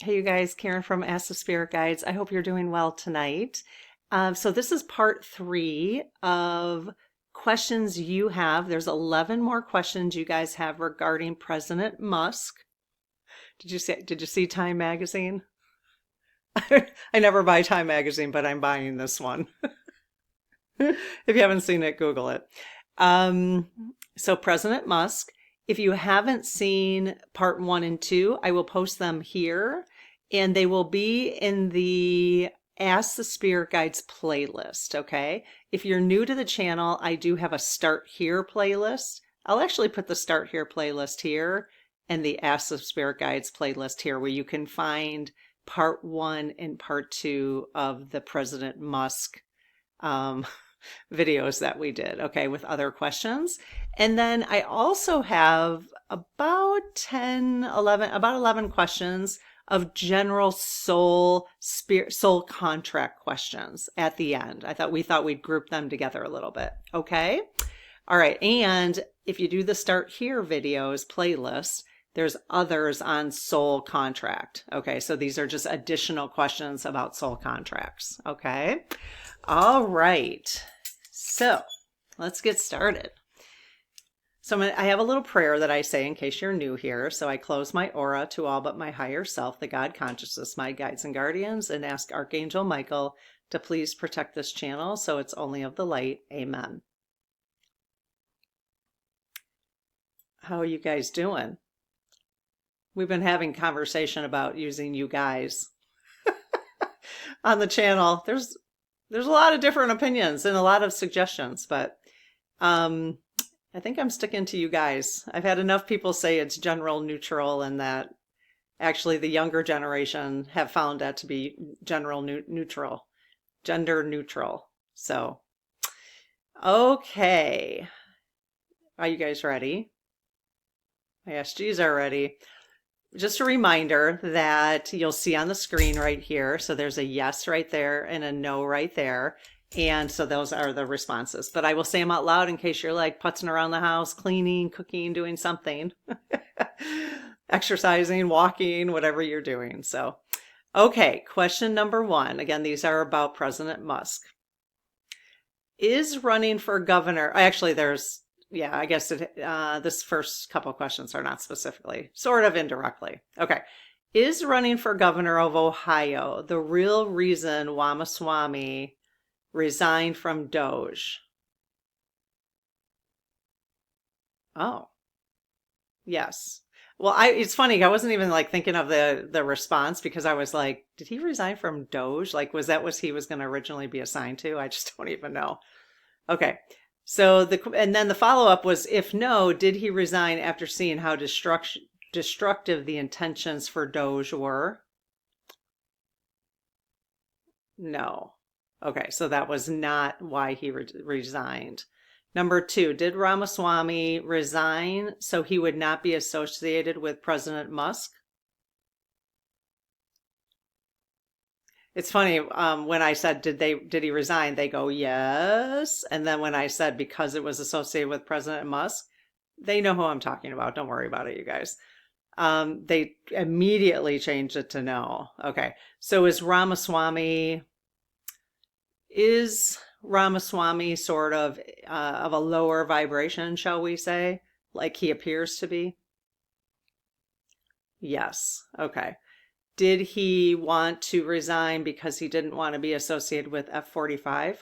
Hey, you guys, Karen from Ask the Spirit Guides. I hope you're doing well tonight. So this is part 3 of questions you have. There's 11 more questions you guys have regarding President Musk. Did you see Time Magazine? I never buy Time Magazine, but I'm buying this one. If you haven't seen it, Google it. Um, so President Musk, if you haven't seen part 1 and 2, I will post them here and they will be in the Ask the Spirit Guides playlist, okay? If you're new to the channel, I do have a Start Here playlist. I'll actually put the Start Here playlist here and the Ask the Spirit Guides playlist here where you can find part 1 and part 2 of the President Musk um, videos that we did, okay, with other questions. And then I also have about 11 questions of general soul contract questions at the end. We thought we'd group them together a little bit. Okay. All right. And if you do the Start Here videos playlist, there's others on soul contract. Okay. So these are just additional questions about soul contracts. Okay. All right. So let's get started. So I have a little prayer that I say in case you're new here. So I close my aura to all but my higher self, the God consciousness, my guides and guardians, and ask Archangel Michael to please protect this channel so it's only of the light. Amen. How are you guys doing? We've been having conversation about using you guys on the channel. There's a lot of different opinions and a lot of suggestions, but I think I'm sticking to you guys. I've had enough people say it's general neutral and that actually the younger generation have found that to be general neutral, gender neutral. So, okay. Are you guys ready? My SGs are ready. Just a reminder that you'll see on the screen right here. So there's a yes right there and a no right there. And so those are the responses, but I will say them out loud in case you're like putzing around the house, cleaning, cooking, doing something, exercising, walking, whatever you're doing. So, okay. Question number 1. Again, these are about President Musk. Is running for governor. Actually, I guess this first couple questions are not specifically, sort of indirectly. Okay. Is running for governor of Ohio the real reason Ramaswamy resigned from Doge? Oh, yes. Well, it's funny. I wasn't even like thinking of the response because I was like, did he resign from Doge? Like, was that what he was going to originally be assigned to? I just don't even know. Okay. So and then the follow-up was, if no, did he resign after seeing how destructive the intentions for Doge were? No. Okay, so that was not why he resigned. Number 2, did Ramaswamy resign so he would not be associated with President Musk? It's funny, when I said, did he resign? They go, yes. And then when I said, because it was associated with President Musk, they know who I'm talking about. Don't worry about it, you guys. They immediately changed it to no. Okay, so is Ramaswamy sort of a lower vibration, shall we say, like he appears to be? Yes. Okay. Did he want to resign because he didn't want to be associated with F-45?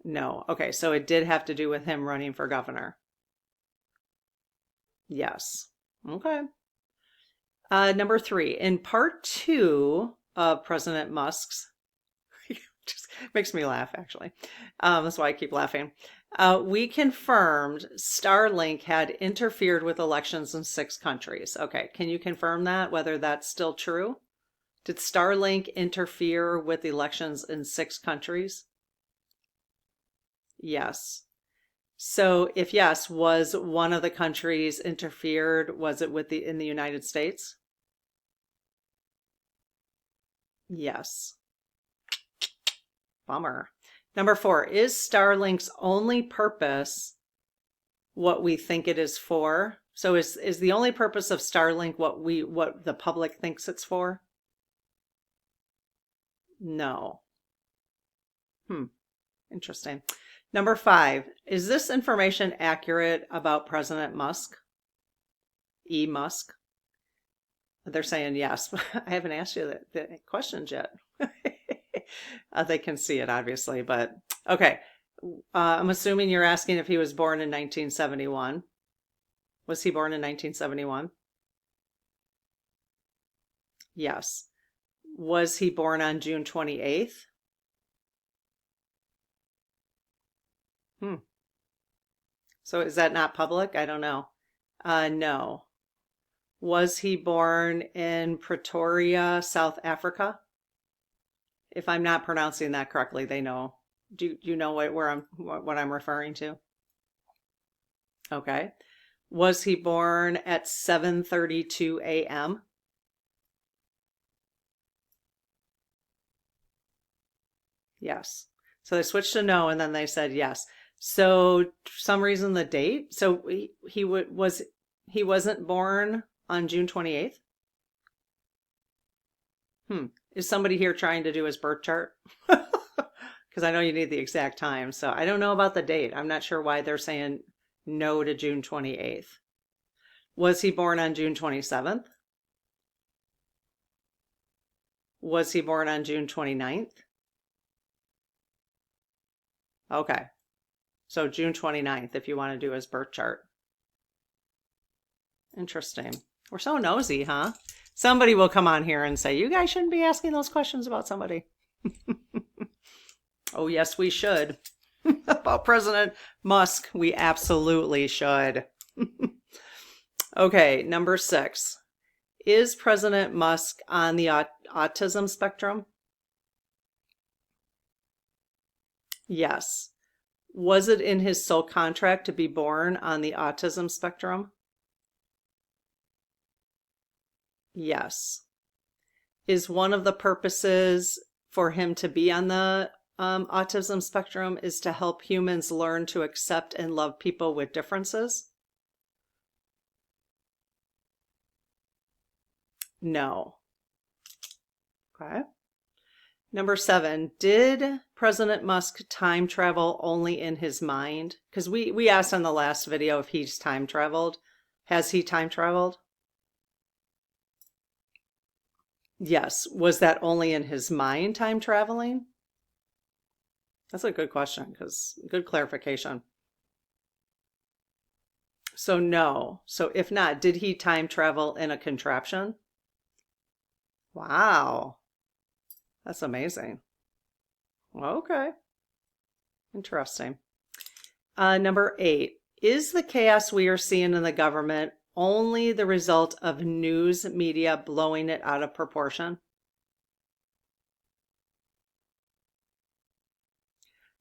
No. Okay, so it did have to do with him running for governor. Yes. Okay. Number 3, in part 2 of President Musk's, just makes me laugh, actually. That's why I keep laughing. We confirmed Starlink had interfered with elections in 6 countries. Okay, can you confirm that, whether that's still true? Did Starlink interfere with elections in 6 countries? Yes. So if yes, was one of the countries interfered? Was it in the United States? Yes. Bummer. Number 4, is Starlink's only purpose what we think it is for? So is the only purpose of Starlink what the public thinks it's for? No. Interesting. Number 5, is this information accurate about President Musk? Musk? They're saying yes. I haven't asked you the questions yet. They can see it, obviously, but okay. I'm assuming you're asking if he was born in 1971. Was he born in 1971? Yes. Was he born on June 28th? So is that not public? I don't know. No. Was he born in Pretoria, South Africa? If I'm not pronouncing that correctly, they know. Do you know what I'm referring to? Okay. Was he born at 7:32 a.m.? Yes. So they switched to no, and then they said yes. So for some reason the date. So he wasn't born on June 28th? Is somebody here trying to do his birth chart? Because I know you need the exact time. So I don't know about the date. I'm not sure why they're saying no to June 28th. Was he born on June 27th? Was he born on June 29th? Okay. So June 29th, if you want to do his birth chart. Interesting. We're so nosy, huh? Somebody will come on here and say, you guys shouldn't be asking those questions about somebody. Oh, yes, we should. About President Musk, we absolutely should. Okay, number 6. Is President Musk on the autism spectrum? Yes. Was it in his soul contract to be born on the autism spectrum? Yes. Is one of the purposes for him to be on the autism spectrum is to help humans learn to accept and love people with differences? No. Okay. Number 7, did President Musk time travel only in his mind? Because we asked on the last video if he's time traveled. Has he time traveled? Yes. Was that only in his mind, time traveling? That's a good question, because good clarification. So no. So if not, did he time travel in a contraption? Wow. That's amazing. Okay. Interesting. Number 8, is the chaos we are seeing in the government only the result of news media blowing it out of proportion?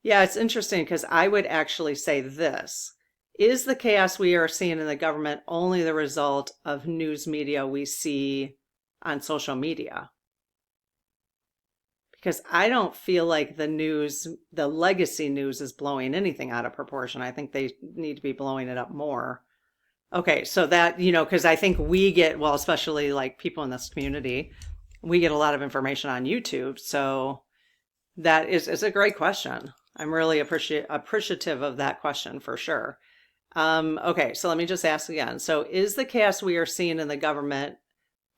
Yeah, it's interesting because I would actually say this. Is the chaos we are seeing in the government only the result of news media we see on social media? Because I don't feel like the legacy news is blowing anything out of proportion. I think they need to be blowing it up more. Okay, so that, because I think we get, well, especially like people in this community, we get a lot of information on YouTube. So that is a great question. I'm really appreciative of that question for sure. Okay, so let me just ask again. So is the chaos we are seeing in the government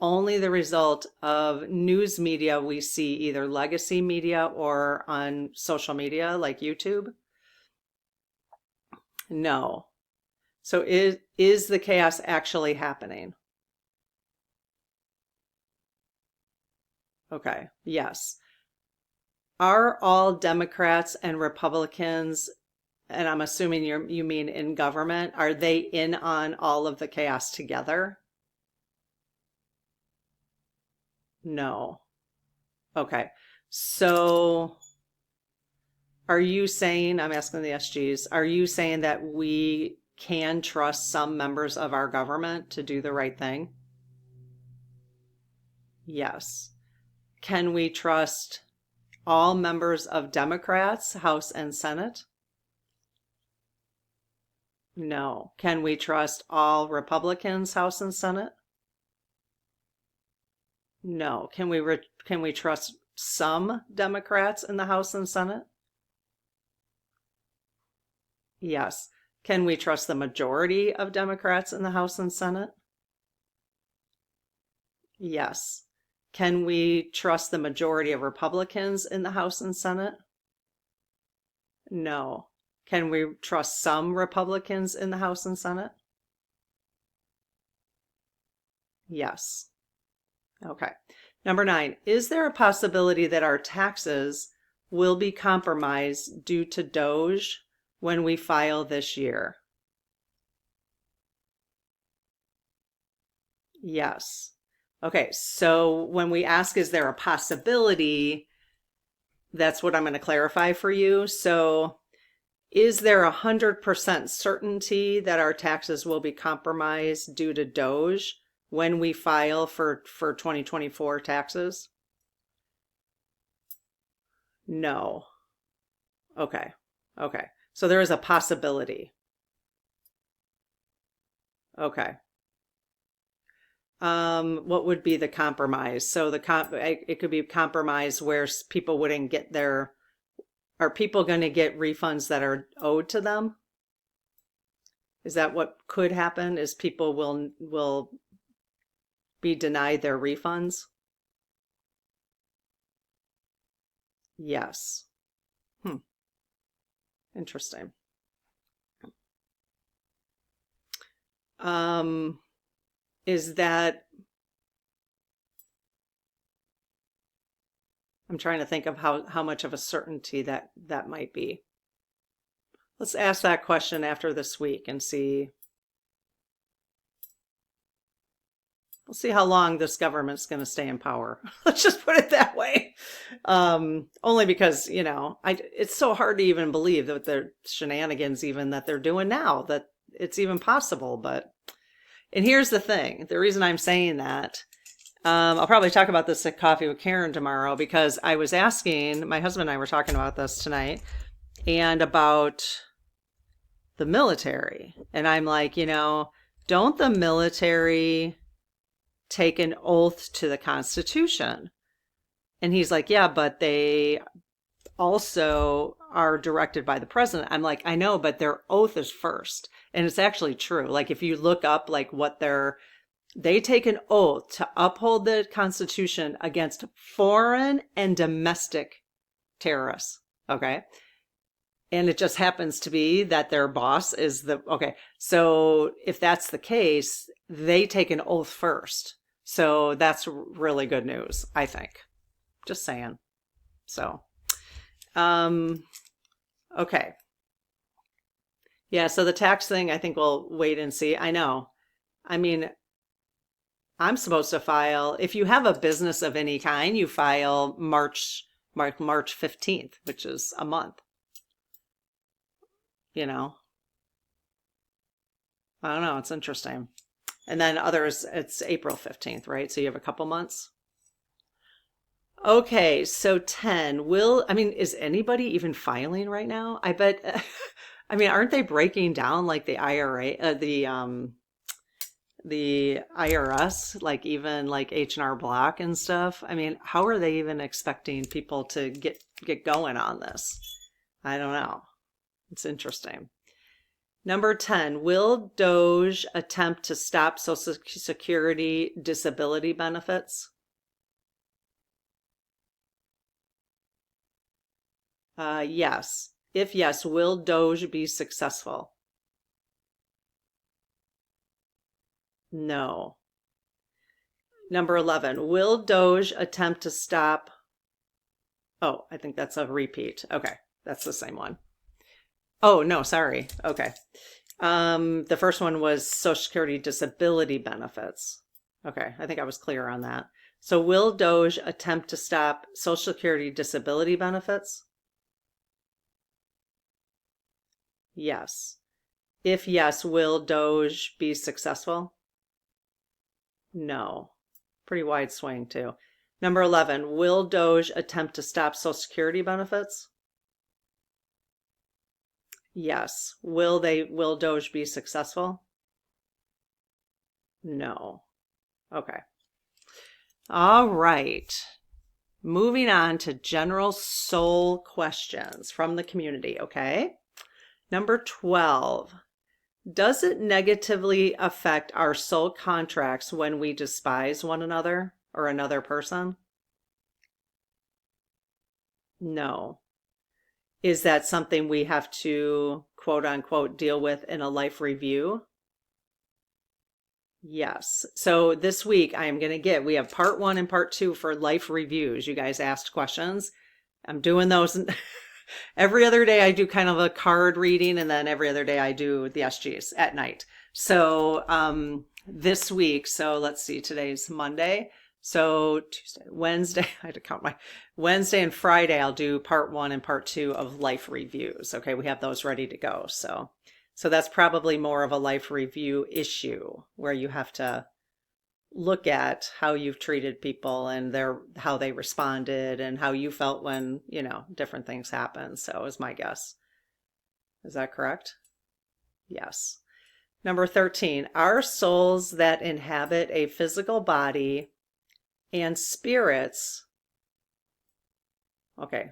only the result of news media we see, either legacy media or on social media like YouTube? No. So is the chaos actually happening? Okay, yes. Are all Democrats and Republicans, and I'm assuming you mean in government, are they in on all of the chaos together? No. Okay. So are you saying, I'm asking the SGs, are you saying that we can trust some members of our government to do the right thing? Yes. Can we trust all members of Democrats, House and Senate? No. Can we trust all Republicans, House and Senate? No. Can we trust some Democrats in the House and Senate? Yes. Can we trust the majority of Democrats in the House and Senate? Yes. Can we trust the majority of Republicans in the House and Senate? No. Can we trust some Republicans in the House and Senate? Yes. Okay. Number 9, is there a possibility that our taxes will be compromised due to Doge when we file this year? Yes. Okay, so when we ask, is there a possibility, that's what I'm going to clarify for you. So is there 100% certainty that our taxes will be compromised due to Doge when we file for 2024 taxes? No. Okay. Okay. So there is a possibility. Okay. What would be the compromise? So it could be compromise where people wouldn't get their, are people going to get refunds that are owed to them? Is that what could happen? Is people will be denied their refunds? Yes. Interesting. Is that, I'm trying to think of how much of a certainty that might be. Let's ask that question after this week and see. We'll see how long this government's going to stay in power. Let's just put it that way. Only because, it's so hard to even believe that the shenanigans even that they're doing now, that it's even possible. And here's the thing, the reason I'm saying that, I'll probably talk about this at Coffee with Karen tomorrow, because I was asking, my husband and I were talking about this tonight, and about the military. And I'm like, don't the military take an oath to the Constitution? And he's like, yeah, but they also are directed by the president. I'm like, I know, but their oath is first. And it's actually true. Like if you look up like what they take an oath to uphold the Constitution against foreign and domestic terrorists. Okay. And it just happens to be that their boss is okay. So if that's the case, they take an oath first. So that's really good news, I think. Just saying. So, okay. Yeah, so the tax thing, I think we'll wait and see. I know. I mean, I'm supposed to file, if you have a business of any kind, you file March 15th, which is a month. I don't know, it's interesting. And then others, it's April 15th, right? So you have a couple months. Okay, so 10, is anybody even filing right now? I bet, aren't they breaking down like the IRA, the IRS, like even like H&R Block and stuff? How are they even expecting people to get going on this? I don't know. It's interesting. Number 10, will DOGE attempt to stop Social Security disability benefits? Yes. If yes, will DOGE be successful? No. Number 11, will DOGE attempt to stop? Oh, I think that's a repeat. Okay, that's the same one. Oh, no, sorry. Okay. The first one was Social Security disability benefits. Okay, I think I was clear on that. So will DOGE attempt to stop Social Security disability benefits? Yes. If yes, will DOGE be successful? No. Pretty wide swing too. Number 11, will DOGE attempt to stop Social Security benefits? Yes. Will Doge be successful? No. Okay. All right. Moving on to general soul questions from the community, okay? Number 12. Does it negatively affect our soul contracts when we despise one another or another person? No. Is that something we have to, quote unquote, deal with in a life review? Yes. So this week we have part 1 and part 2 for life reviews. You guys asked questions. I'm doing those. Every other day I do kind of a card reading, and then every other day I do the SGs at night. So this week, so let's see, today's Monday. So Tuesday, Wednesday, I had to count my Wednesday and Friday, I'll do part 1 and part 2 of life reviews. Okay, we have those ready to go. So that's probably more of a life review issue where you have to look at how you've treated people and how they responded and how you felt when, different things happen. So is my guess. Is that correct? Yes. Number 13, are souls that inhabit a physical body and spirits. Okay,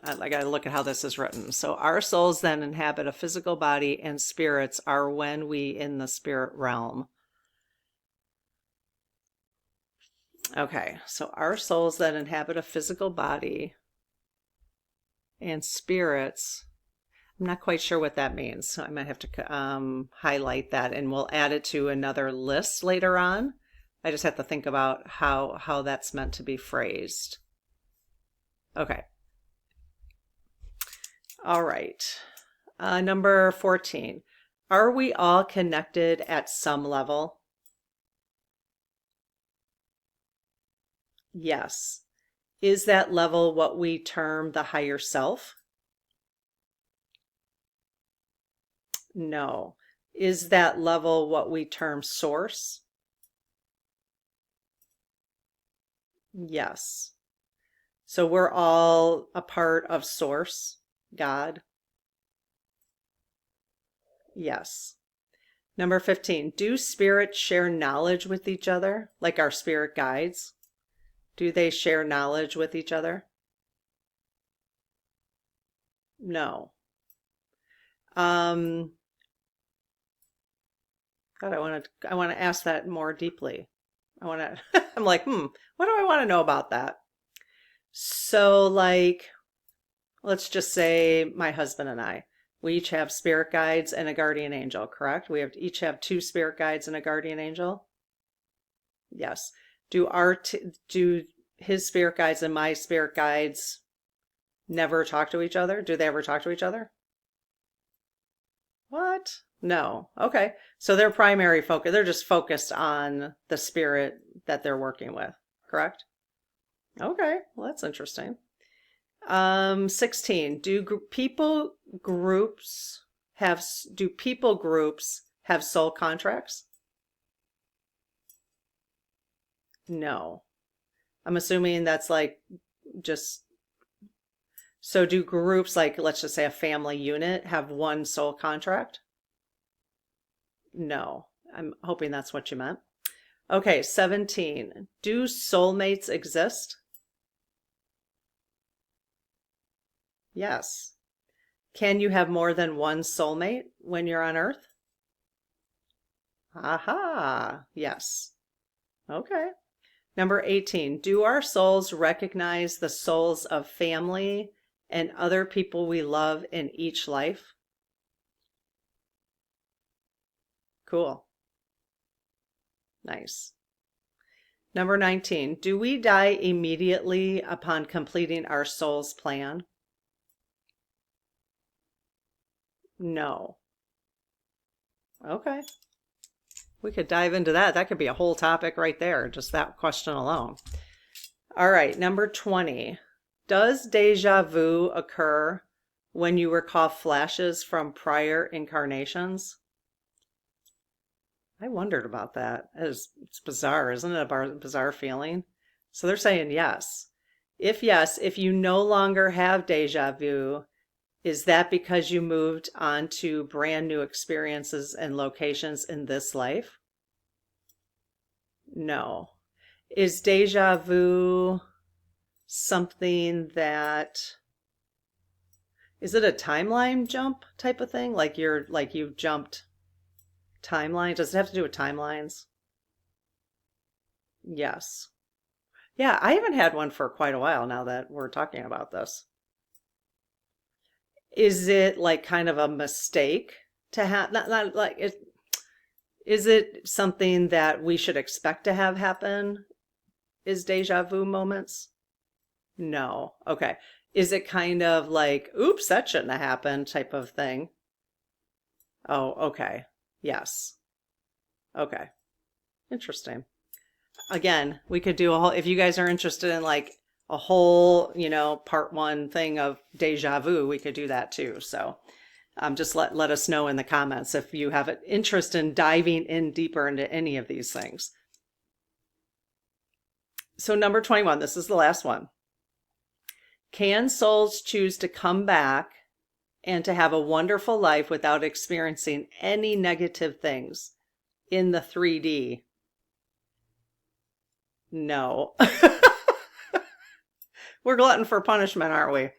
I got to look at how this is written. So our souls then inhabit a physical body and spirits are when we in the spirit realm. Okay, so our souls that inhabit a physical body and spirits, I'm not quite sure what that means. So I might have to highlight that, and we'll add it to another list later on. I just have to think about how that's meant to be phrased. Okay. All right. Number 14. Are we all connected at some level? Yes. Is that level what we term the higher self? No. Is that level what we term source? Yes. So we're all a part of source, God? Yes. Number 15. Do spirits share knowledge with each other, like our spirit guides? Do they share knowledge with each other? No. God, I want to ask that more deeply. I'm like, what do I want to know about that? So like, let's just say my husband and I, we each have spirit guides and a guardian angel, correct? We each have 2 spirit guides and a guardian angel? Yes. Do his spirit guides and my spirit guides never talk to each other? Do they ever talk to each other? What? No. Okay. So their primary focus, they're just focused on the spirit that they're working with, correct? Okay. Well, that's interesting. 16. Do people groups have soul contracts? No. I'm assuming that's like just, so do groups, like let's just say a family unit, have one soul contract? No. I'm hoping that's what you meant. Okay, 17. Do soulmates exist? Yes. Can you have more than one soulmate when you're on Earth? Aha, yes. Okay. Number 18. Do our souls recognize the souls of family and other people we love in each life? Cool. Nice. Number 19. Do we die immediately upon completing our soul's plan? No. Okay. We could dive into that. That could be a whole topic right there, just that question alone. All right, number 20. Does deja vu occur when you recall flashes from prior incarnations? I wondered about that. It's bizarre, isn't it? A bizarre feeling. So they're saying yes. If yes, if you no longer have deja vu, Is that because you moved on to brand new experiences and locations in this life? No. Is deja vu something that, is it a timeline jump type of thing? Like you've jumped timelines? Does it have to do with timelines? Yes. Yeah, I haven't had one for quite a while now that we're talking about this. Is it like kind of a mistake to have, not like it, is it something that we should expect to have happen? Is deja vu moments? No. Okay. Is it kind of like, oops, that shouldn't have happened type of thing? Oh, okay. Yes. Okay. Interesting. Again, we could do a whole, if you guys are interested in like a whole, part one thing of deja vu, we could do that too. So just let us know in the comments if you have an interest in diving in deeper into any of these things. So number 21, this is the last one. Can souls choose to come back and to have a wonderful life without experiencing any negative things in the 3D? No. We're glutton for punishment, aren't we?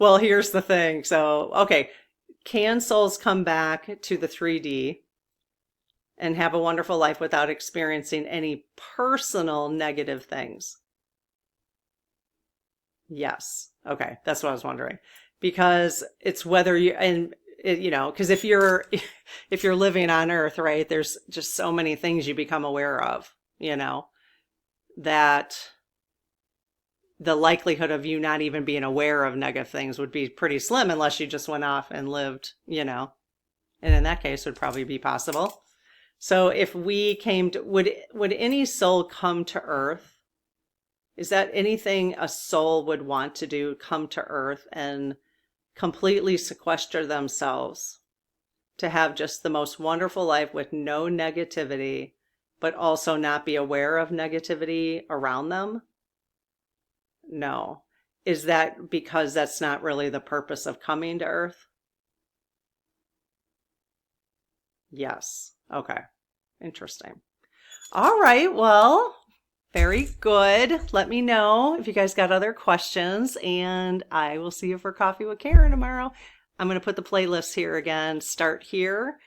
Well, here's the thing. So, okay, can souls come back to the 3D and have a wonderful life without experiencing any personal negative things? Yes. Okay, that's what I was wondering. Because it's whether you, and because if you're living on Earth, right, there's just so many things you become aware of, that the likelihood of you not even being aware of negative things would be pretty slim unless you just went off and lived, and in that case would probably be possible. So if we came to, would any soul come to Earth? Is that anything a soul would want to do, come to Earth and completely sequester themselves to have just the most wonderful life with no negativity, but also not be aware of negativity around them? No. Is that because that's not really the purpose of coming to Earth? Yes. Okay. Interesting. All right. Well, very good. Let me know if you guys got other questions, and I will see you for Coffee with Karen tomorrow. I'm going to put the playlist here again. Start here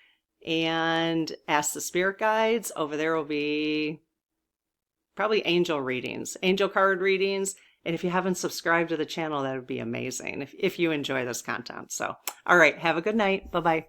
and ask the spirit guides. Over there will be probably angel readings, angel card readings. And if you haven't subscribed to the channel, that would be amazing if you enjoy this content. So, all right. Have a good night. Bye-bye.